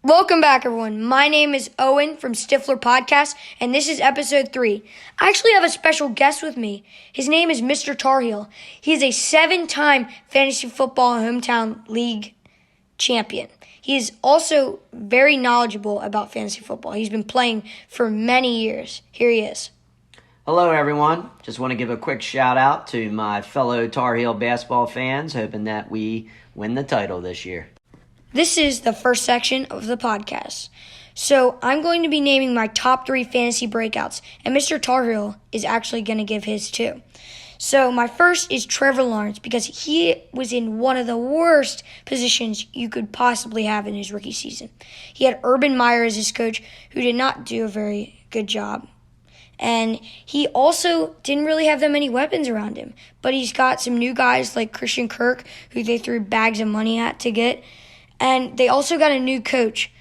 Welcome back, everyone. My name is Owen from Stiffler Podcast, and this is episode 3. I actually have a special guest with me. His name is Mr. Tar Heel. He is a 7-time fantasy football hometown league champion. He is also very knowledgeable about fantasy football. He's been playing for many years. Here he is. Hello, everyone. Just want to give a quick shout out to my fellow Tar Heel basketball fans, hoping that we win the title this year. This is the first section of the podcast. So I'm going to be naming my top 3 fantasy breakouts, and Mr. Tar Heel is actually going to give his too. So my first is Trevor Lawrence, because he was in one of the worst positions you could possibly have in his rookie season. He had Urban Meyer as his coach, who did not do a very good job. And he also didn't really have that many weapons around him. But he's got some new guys like Christian Kirk, who they threw bags of money at to get. And they also got a new coach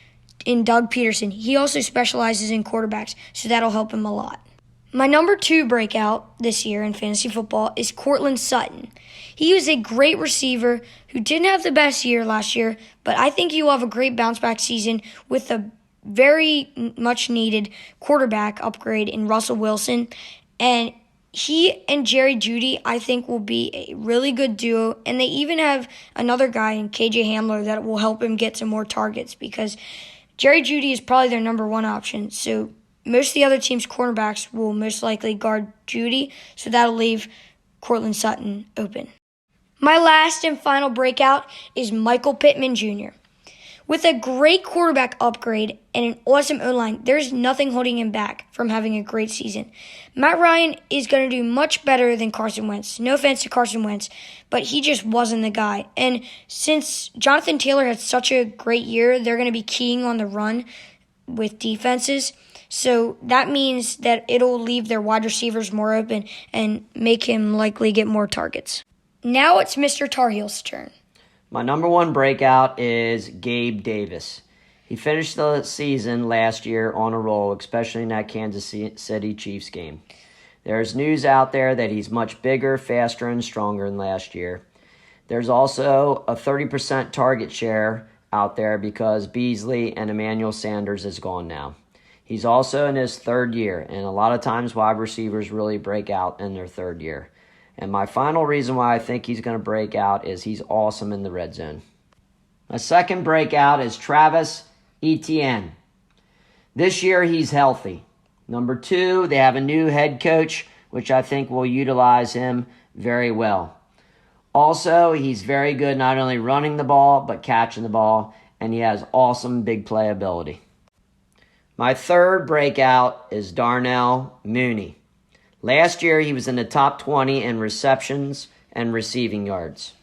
in Doug Peterson. He also specializes in quarterbacks, so that'll help him a lot. My number 2 breakout this year in fantasy football is Courtland Sutton. He was a great receiver who didn't have the best year last year, but I think he will have a great bounce-back season with a very much needed quarterback upgrade in Russell Wilson. And he and Jerry Jeudy, I think, will be a really good duo. And they even have another guy in KJ Hamler that will help him get some more targets, because Jerry Jeudy is probably their number 1 option. So most of the other team's cornerbacks will most likely guard Jeudy, so that'll leave Courtland Sutton open. My last and final breakout is Michael Pittman Jr. With a great quarterback upgrade and an awesome O-line, there's nothing holding him back from having a great season. Matt Ryan is going to do much better than Carson Wentz. No offense to Carson Wentz, but he just wasn't the guy. And since Jonathan Taylor had such a great year, they're going to be keying on the run with defenses. So that means that it'll leave their wide receivers more open and make him likely get more targets. Now it's Mr. Tar Heel's turn. My number 1 breakout is Gabe Davis. He finished the season last year on a roll, especially in that Kansas City Chiefs game. There's news out there that he's much bigger, faster, and stronger than last year. There's also a 30% target share out there because Beasley and Emmanuel Sanders is gone now. He's also in his 3rd year, and a lot of times wide receivers really break out in their 3rd year. And my final reason why I think he's going to break out is he's awesome in the red zone. My second breakout is Travis Etienne. This year he's healthy. Number 2, they have a new head coach, which I think will utilize him very well. Also, he's very good not only running the ball, but catching the ball, and he has awesome big play ability. My third breakout is Darnell Mooney. Last year, he was in the top 20 in receptions and receiving yards.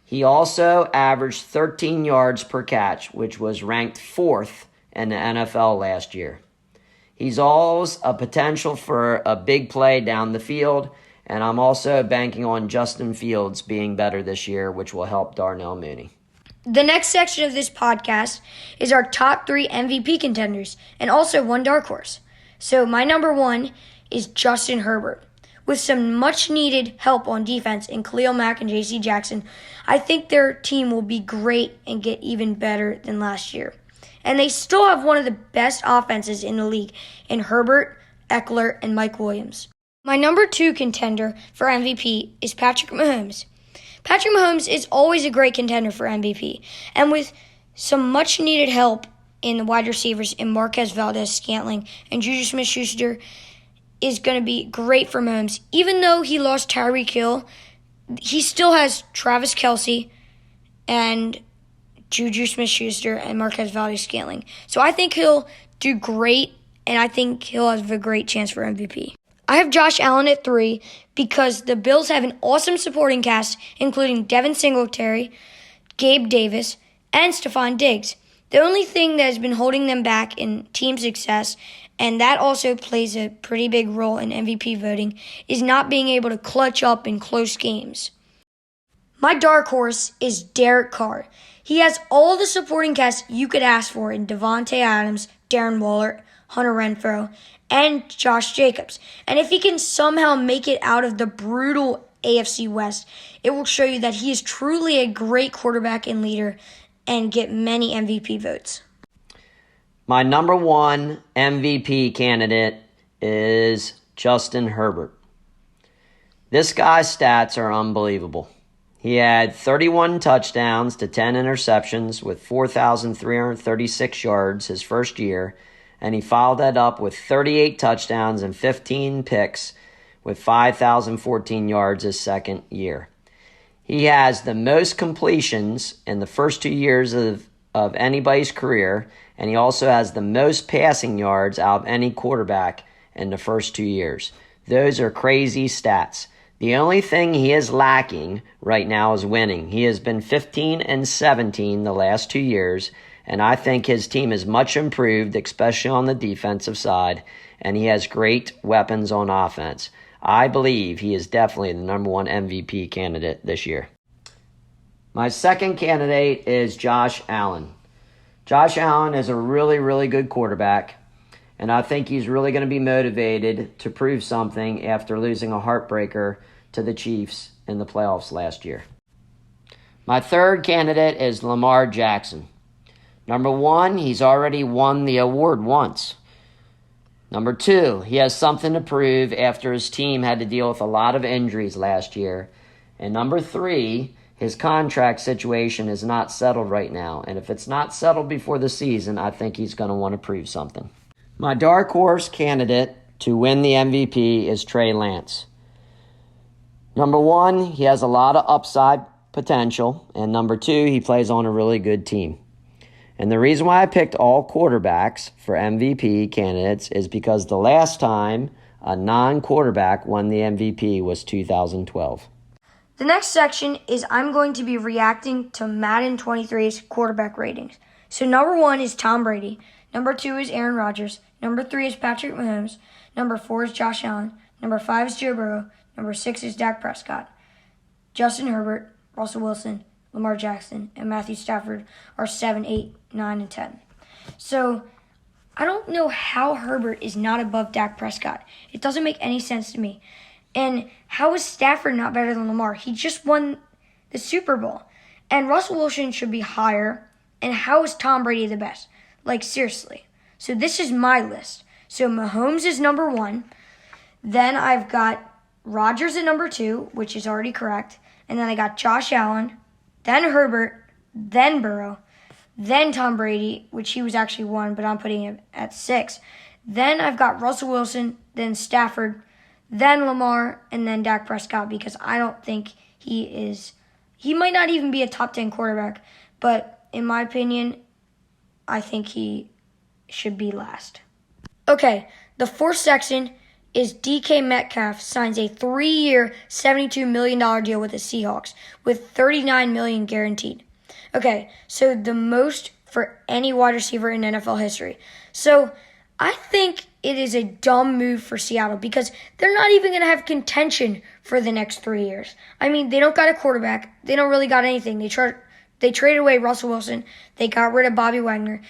He also averaged 13 yards per catch, which was ranked 4th in the NFL last year. He's always a potential for a big play down the field, and I'm also banking on Justin Fields being better this year, which will help Darnell Mooney. The next section of this podcast is our top 3 MVP contenders and also 1 dark horse. So my number 1 is Justin Herbert. With some much-needed help on defense in Khalil Mack and J.C. Jackson, I think their team will be great and get even better than last year. And they still have one of the best offenses in the league in Herbert, Eckler, and Mike Williams. My number 2 contender for MVP is Patrick Mahomes. Patrick Mahomes is always a great contender for MVP, and with some much-needed help in the wide receivers in Marquez Valdez-Scantling and Juju Smith-Schuster, is going to be great for Mahomes. Even though he lost Tyreek Hill, he still has Travis Kelce and Juju Smith-Schuster and Marquez Valdez-Scantling. So I think he'll do great, and I think he'll have a great chance for MVP. I have Josh Allen at 3 because the Bills have an awesome supporting cast, including Devin Singletary, Gabe Davis, and Stephon Diggs. The only thing that has been holding them back in team success, and that also plays a pretty big role in MVP voting, is not being able to clutch up in close games. My dark horse is Derek Carr. He has all the supporting cast you could ask for in Devontae Adams, Darren Waller, Hunter Renfrow, and Josh Jacobs. And if he can somehow make it out of the brutal AFC West, it will show you that he is truly a great quarterback and leader and get many MVP votes. My number one MVP candidate is Justin Herbert. This guy's stats are unbelievable. He had 31 touchdowns to 10 interceptions with 4,336 yards his first year, and he followed that up with 38 touchdowns and 15 picks with 5,014 yards his second year. He has the most completions in the first 2 years of anybody's career, and he also has the most passing yards out of any quarterback in the first 2 years. Those are crazy stats. The only thing he is lacking right now is winning. He has been 15-17 the last 2 years, and I think his team is much improved, especially on the defensive side, and he has great weapons on offense. I believe he is definitely the number one MVP candidate this year. My second candidate is Josh Allen. Josh Allen is a really, really good quarterback, and I think he's really going to be motivated to prove something after losing a heartbreaker to the Chiefs in the playoffs last year. My third candidate is Lamar Jackson. Number one, he's already won the award once. Number two, he has something to prove after his team had to deal with a lot of injuries last year. And number three, his contract situation is not settled right now. And if it's not settled before the season, I think he's going to want to prove something. My dark horse candidate to win the MVP is Trey Lance. Number one, he has a lot of upside potential. And number two, he plays on a really good team. And the reason why I picked all quarterbacks for MVP candidates is because the last time a non-quarterback won the MVP was 2012. The next section is I'm going to be reacting to Madden 23's quarterback ratings. So number 1 is Tom Brady. Number 2 is Aaron Rodgers. Number 3 is Patrick Mahomes. Number 4 is Josh Allen. Number 5 is Joe Burrow. Number 6 is Dak Prescott. Justin Herbert, Russell Wilson, Lamar Jackson, and Matthew Stafford are 7, 8, 9, and 10. So I don't know how Herbert is not above Dak Prescott. It doesn't make any sense to me. And how is Stafford not better than Lamar? He just won the Super Bowl. And Russell Wilson should be higher. And how is Tom Brady the best? Like, seriously. So this is my list. So Mahomes is number 1. Then I've got Rodgers at number 2, which is already correct. And then I got Josh Allen, then Herbert, then Burrow, then Tom Brady, which he was actually 1, but I'm putting him at 6. Then I've got Russell Wilson, then Stafford, then Lamar, and then Dak Prescott, because I don't think he might not even be a top 10 quarterback, but in my opinion, I think he should be last. Okay, the fourth section is DK Metcalf signs a 3-year, $72 million deal with the Seahawks, with $39 million guaranteed. Okay, so the most for any wide receiver in NFL history. So I think it is a dumb move for Seattle because they're not even going to have contention for the next 3 years. I mean, they don't got a quarterback. They don't really got anything. They traded away Russell Wilson. They got rid of Bobby Wagner.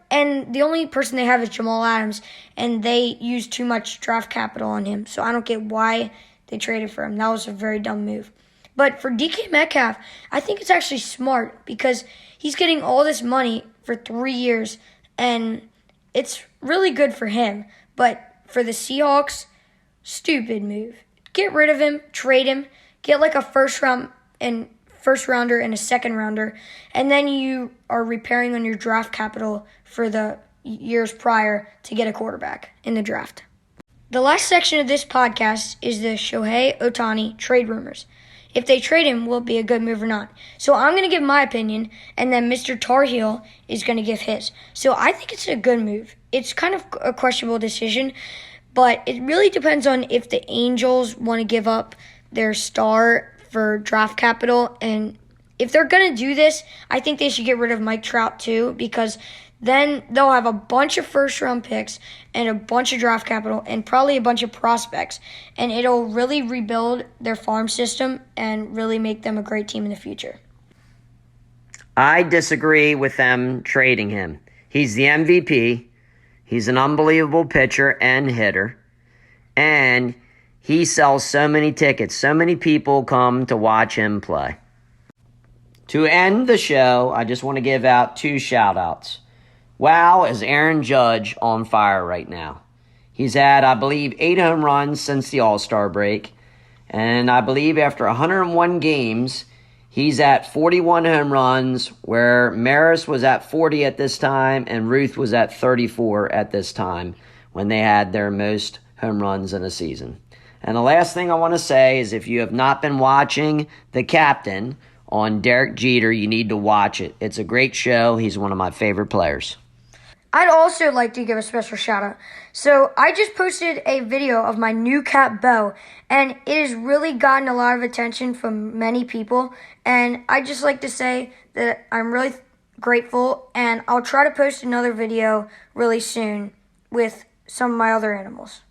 And the only person they have is Jamal Adams, and they used too much draft capital on him. So I don't get why they traded for him. That was a very dumb move. But for DK Metcalf, I think it's actually smart because he's getting all this money for 3 years, and it's really good for him. But for the Seahawks, stupid move. Get rid of him, trade him, get like a first rounder and a second rounder, and then you are repairing on your draft capital for the years prior to get a quarterback in the draft. The last section of this podcast is the Shohei Ohtani trade rumors. If they trade him, will it be a good move or not? So I'm going to give my opinion, and then Mr. Tar Heel is going to give his. So I think it's a good move. It's kind of a questionable decision, but it really depends on if the Angels want to give up their star for draft capital. And if they're going to do this, I think they should get rid of Mike Trout too, because then they'll have a bunch of first-round picks and a bunch of draft capital and probably a bunch of prospects. And it'll really rebuild their farm system and really make them a great team in the future. I disagree with them trading him. He's the MVP. He's an unbelievable pitcher and hitter. And he sells so many tickets. So many people come to watch him play. To end the show, I just want to give out 2 shout-outs. Wow, is Aaron Judge on fire right now. He's had, I believe, 8 home runs since the All-Star break. And I believe after 101 games, he's at 41 home runs, where Maris was at 40 at this time and Ruth was at 34 at this time when they had their most home runs in a season. And the last thing I want to say is if you have not been watching The Captain on Derek Jeter, you need to watch it. It's a great show. He's one of my favorite players. I'd also like to give a special shout out. So I just posted a video of my new cat, Bo, and it has really gotten a lot of attention from many people. And I'd just like to say that I'm really grateful, and I'll try to post another video really soon with some of my other animals.